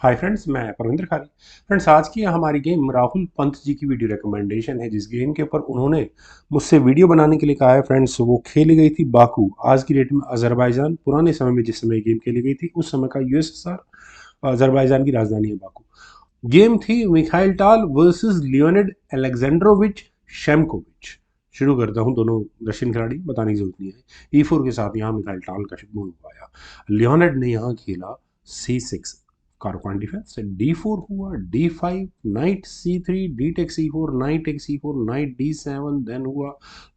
Hi friends, मैं परविंदर खारी। Friends, आज की हमारी गेम राहुल पंत जी की वीडियो रिकमेंडेशन है। जिस गेम के ऊपर उन्होंने मुझसे वीडियो बनाने के लिए कहा है फ्रेंड्स, वो खेली गई थी बाकू। आज की डेट में अजरबैजान, पुराने समय में जिस समय गेम खेली गई थी उस समय का यूएसएसआर, अजरबैजान की राजधानी है बाकू। गेम थी मिखाइल टाल वर्सेस लियोनिड अलेक्जेंड्रोविच शेमकोविच। शुरू करता हूं, दोनों रशियन खिलाड़ी, बताने की जरूरत नहीं है। E4 के साथ यहाँ मिखाइल टाल का मूव आया। लियोनिड ने यहाँ खेला C6, कारवान डिफेंस। D4 हुआ, D5, knight C3, D take C4, knight take C4, knight D7, then हुआ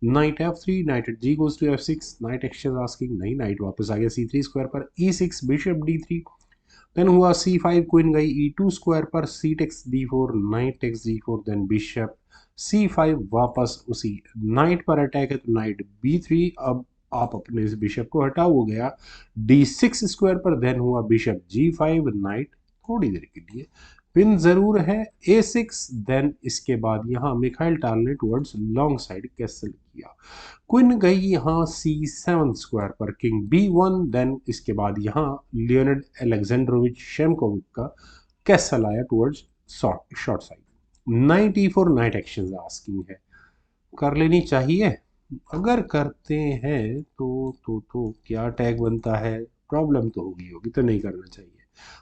knight F3, knight at G goes to F6, knight exchange asking नहीं, नाइट वापस आ गया C3 स्क्वायर पर, E6, बिशप D3, देन हुआ C5, queen गई E2 square पर, C takes D4, knight takes D4, then bishop C5, वापस उसी नाइट पर अटैक है तो नाइट B3। अब आप अपने इस बिशप को हटाओ, हो गया D6 स्क्वायर पर, देन हुआ बिशप G5, नाइट थोड़ी देर के लिए पिन जरूर है A6। देन इसके बाद यहाँ मिखाइल टाल ने टुवर्ड्स लॉन्ग साइड कैसल किया। क्वीन गई यहाँ C7 स्क्वायर पर, किंग B1, देन इसके बाद यहाँ लियोनिड अलेक्जेंड्रोविच शेमकोविच का कैसल आया towards short side. Night E4, night action asking है, कर लेनी चाहिए। अगर करते हैं तो क्या टैग बनता है, प्रॉब्लम तो होगी तो नहीं करना चाहिए।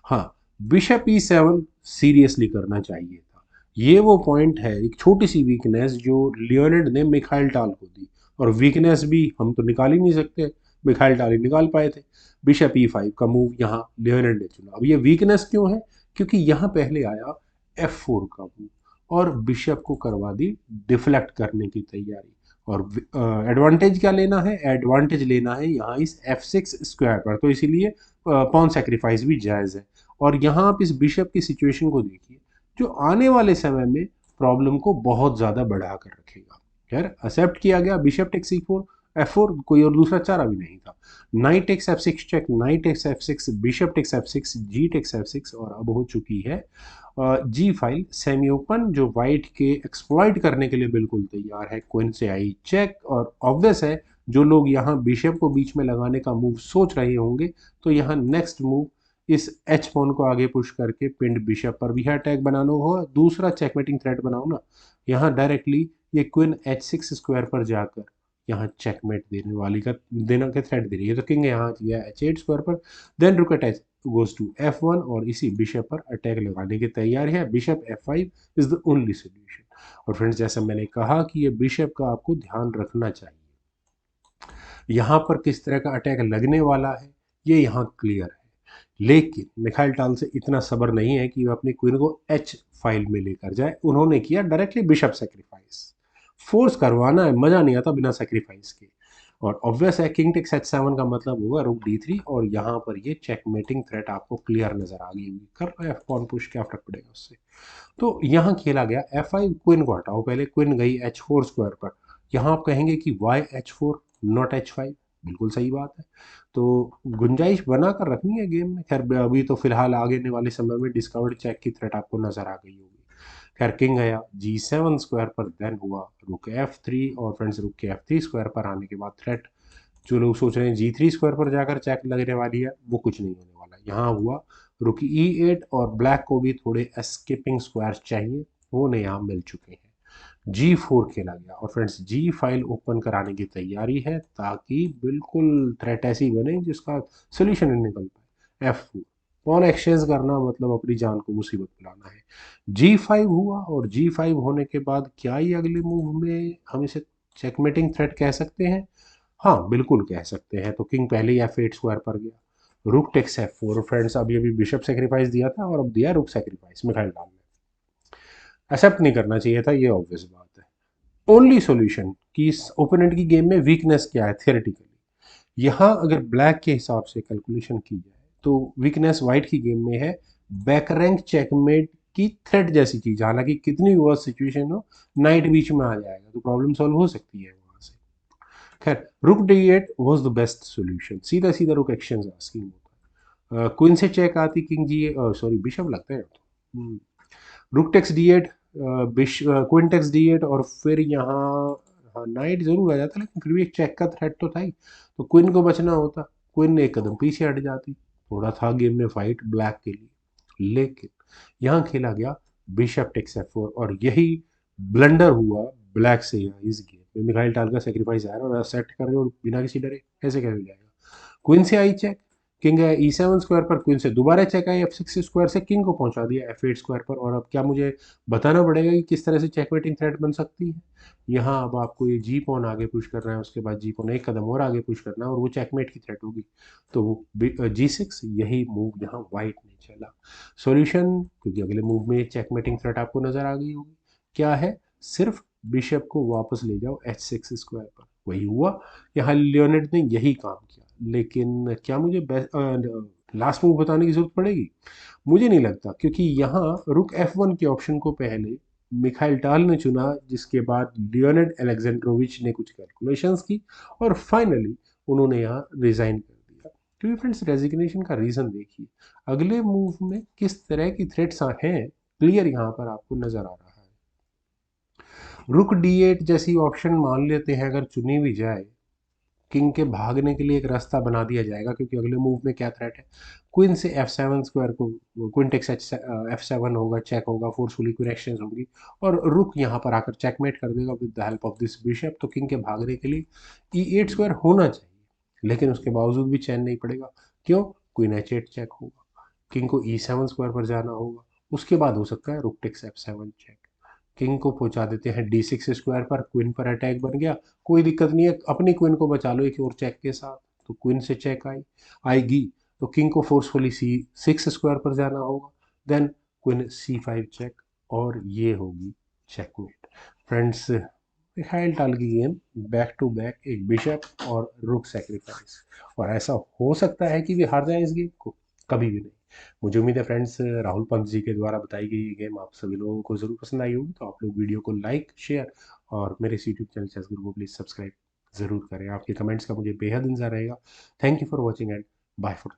हाँ, बिशप E7 सीरियसली करना चाहिए था। ये वो पॉइंट है, एक छोटी सी वीकनेस जो लियोनिड ने मिखाइल टाल को दी, और वीकनेस भी हम तो निकाल ही नहीं सकते, मिखाइल टाल ही निकाल पाए थे। बिशप E5 का मूव यहाँ लियोनिड ने चुना। अब ये वीकनेस क्यों है? क्योंकि यहाँ पहले आया F4 का मूव और बिशप को करवा दी डिफ्लेक्ट करने की तैयारी। और एडवांटेज क्या लेना है? एडवांटेज लेना है यहाँ इस F6 स्क्वायर पर, तो इसीलिए पॉन सेक्रीफाइस भी जायज़ है। और यहाँ आप इस बिशप की सिचुएशन को देखिए, जो आने वाले समय में प्रॉब्लम को बहुत ज़्यादा बढ़ा कर रखेगा। खैर, एक्सेप्ट किया गया, बिशप टेक्स C4, F4, कोई और दूसरा चारा भी नहीं था। Knight takes F6 check, knight takes F6, bishop takes F6, G takes F6, और अब हो चुकी है जी फाइल सेमी ओपन, जो वाइट के एक्सप्लॉइट करने के लिए बिल्कुल तैयार है। क्वीन से आई चेक, और ऑब्वियस है जो लोग यहाँ बिशप को बीच में लगाने का मूव सोच रहे होंगे, तो यहाँ नेक्स्ट मूव इस एच पॉन को आगे पुश करके पिंड बिशप पर भी अटैक बनाना होगा। दूसरा चेकमेटिंग थ्रेट बनाओ ना, यहाँ डायरेक्टली ये क्वीन H6 स्क्वायर पर जाकर यहाँ चेकमेट देने वाली का देना के थ्रेट दे रही है, तो किंग यहाँ किया H8 स्क्वायर पर, देन रुक अटैच गोज टू F1, और इसी बिशप पर अटैक लगाने की तैयारी है। Bishop F5 is the only solution. और फ्रेंड्स, जैसा मैंने कहा कि ये बिशप का आपको ध्यान रखना चाहिए, यहाँ पर किस तरह का अटैक लगने वाला है ये यहाँ क्लियर है। लेकिन मिखाइल टाल से इतना सब्र नहीं है कि वह अपनी क्वीन को एच फाइल में लेकर जाए। उन्होंने किया डायरेक्टली बिशप सेक्रीफाइस। फोर्स करवाना है, मजा नहीं आता बिना सेक्रीफाइस के। और ऑब्वियस है, किंग टेक्स H7 का मतलब होगा रुक D3, और यहाँ पर ये चेकमेटिंग थ्रेट आपको क्लियर नजर आ गई होगी। कर रहा है F पुश, क्या फर्क पड़ेगा उससे। तो यहाँ खेला गया F5, क्वीन को हटाओ पहले, क्वीन गई H4 स्क्वायर पर। यहाँ आप कहेंगे कि वाई H4 नॉट H5, बिल्कुल सही बात है। तो गुंजाइश बना कर रखनी है गेम में। खैर, अभी तो फिलहाल आगे वाले समय में डिस्कवर्ड चेक की थ्रेट आपको नजर आ गई होगी। खैर, किंग गया G7 स्क्वायर पर, देन हुआ रुक F3, और फ्रेंड्स रुक के F3 स्क्वायर पर आने के बाद थ्रेट जो लोग सोच रहे हैं G3 स्क्वायर पर जाकर चेक लगने वाली है, वो कुछ नहीं होने वाला। यहाँ हुआ रुक E8, और ब्लैक को भी थोड़े एस्केपिंग स्क्वायर चाहिए, वो ने यहाँ मिल चुके हैं। G4 खेला गया, और फ्रेंड्स जी फाइल ओपन कराने की तैयारी है, ताकि बिल्कुल थ्रेट ऐसी बने जिसका सोल्यूशन नहीं निकल पाए। F4 पॉन एक्सचेंज करना मतलब अपनी जान को मुसीबत में लाना है। G5 हुआ, और G5 होने के बाद क्या ही अगले मूव में हम इसे चेकमेटिंग थ्रेट कह सकते हैं? हाँ, बिल्कुल कह सकते हैं। तो किंग पहले ही F8 स्क्वायर पर गया, रुक टेक्स F4। फ्रेंड्स, अभी अभी बिशप सेक्रीफाइस दिया था, और अब दिया रुक सेक्रीफाइस मिखाइल डाल ने। एक्सेप्ट नहीं करना चाहिए था, ये ऑब्वियस बात है। ओनली सॉल्यूशन कि इस ओपोनेंट की गेम में वीकनेस क्या है थियोरेटिकली, यहाँ अगर ब्लैक के हिसाब से कैलकुलेशन की जाए तो वीकनेस वाइट की गेम में है बैक रैंक चेकमेट की थ्रेट जैसी चीज। हालांकि कितनी वर्स सिचुएशन हो, नाइट बीच में आ जाएगा तो प्रॉब्लम सॉल्व हो सकती है वहां से। खैर, रुक D8 was the best solution, सीधा सीधा रुक एक्सचेंज आस्किंग होता है। क्वीन से चेक आती किंग जी, सॉरी बिशप लगता है तो rook takes D8, queen takes D8, और फिर यहाँ हाँ नाइट जरूर आ जाता, लेकिन फिर भी एक चेक का थ्रेट तो था ही, तो क्वीन को बचना होता। क्वीन ने एक कदम पीछे हट जाती, थोड़ा था गेम में फाइट ब्लैक के लिए। लेकिन यहाँ खेला गया बिशप टेक्स F4 और यही ब्लंडर हुआ ब्लैक से। इस गेम में मिखाइल टाल का सेक्रीफाइस आया और सेट कर रहे और बिना किसी डरे ऐसे कैसे जाएगा। क्वीन से आई चेक, किंग है E7 स्क्वायर पर, क्वीन से दोबारा चेक आई F6 स्क्वायर से, किंग को पहुंचा दिया F8 स्क्वायर पर। और अब क्या मुझे बताना पड़ेगा कि किस तरह से चेकमेटिंग थ्रेट बन सकती है। यहाँ अब आपको ये जी पॉन आगे पुश करना है, उसके बाद जी पॉन एक कदम और आगे पुश करना है और वो चेकमेट की थ्रेट होगी। तो G6 यही मूव यहाँ वाइट ने चला। सॉल्यूशन, क्योंकि अगले मूव में चेकमेटिंग थ्रेट आपको नजर आ गई होगी, क्या है, सिर्फ बिशप को वापस ले जाओ H6 स्क्वायर पर। वही हुआ, यहाँ लियोनेड ने यही काम किया। लेकिन क्या मुझे लास्ट मूव बताने की जरूरत पड़ेगी? मुझे नहीं लगता, क्योंकि यहाँ रुक F1 के ऑप्शन को पहले मिखाइल टाल ने चुना, जिसके बाद लियोनेड अलेक्जेंड्रोविच ने कुछ कैलकुलेशंस की और फाइनली उन्होंने यहाँ रिजाइन कर दिया। क्योंकि फ्रेंड्स रेजिग्नेशन का रीजन देखिए, अगले मूव में किस तरह की थ्रेट्स हैं क्लियर यहाँ पर आपको नजर आ रहा है। रुक D8 जैसी ऑप्शन मान लेते हैं अगर चुनी भी जाए, किंग के भागने के लिए एक रास्ता बना दिया जाएगा, क्योंकि अगले मूव में क्या थ्रेट है, क्वीन से F7 स्क्वायर को, क्वीन टेक्स F7 होगा, चेक होगा, फोर्सफुली क्वीन एक्सचेंज होगी और रुक यहाँ पर आकर चेकमेट कर देगा with the help of this bishop. तो किंग के भागने के लिए E8 स्क्वायर होना चाहिए, लेकिन उसके बावजूद भी चैन नहीं पड़ेगा। क्यों? क्वीन H8 चेक होगा, किंग को E7 स्क्वायर पर जाना होगा, उसके बाद हो सकता है rook takes F7 check. King को पहुंचा देते हैं D6 स्क्वायर पर, क्वीन पर अटैक बन गया, कोई दिक्कत नहीं है, अपनी क्वीन को बचा लो एक और चेक के साथ। तो क्वीन से चेक आएगी, तो किंग को फोर्सफुली C6 स्क्वायर पर जाना होगा, देन क्वीन C5 चेक और ये होगी चेकमेट। फ्रेंड्स, मिखाइल टाल की गेम बैक टू बैक एक बिशप और रुक सेक्रीफाइस, और ऐसा हो सकता है कि वे हार जाए इस गेम को, कभी भी नहीं। मुझे उम्मीद है फ्रेंड्स, राहुल पंत जी के द्वारा बताई गई ये गेम आप सभी लोगों को ज़रूर पसंद आई होगी। तो आप लोग वीडियो को लाइक, शेयर और मेरे इस यूट्यूब चैनल चेस गुरु को प्लीज़ सब्सक्राइब ज़रूर करें। आपके कमेंट्स का मुझे बेहद इंतजार रहेगा। Thank you for watching and bye for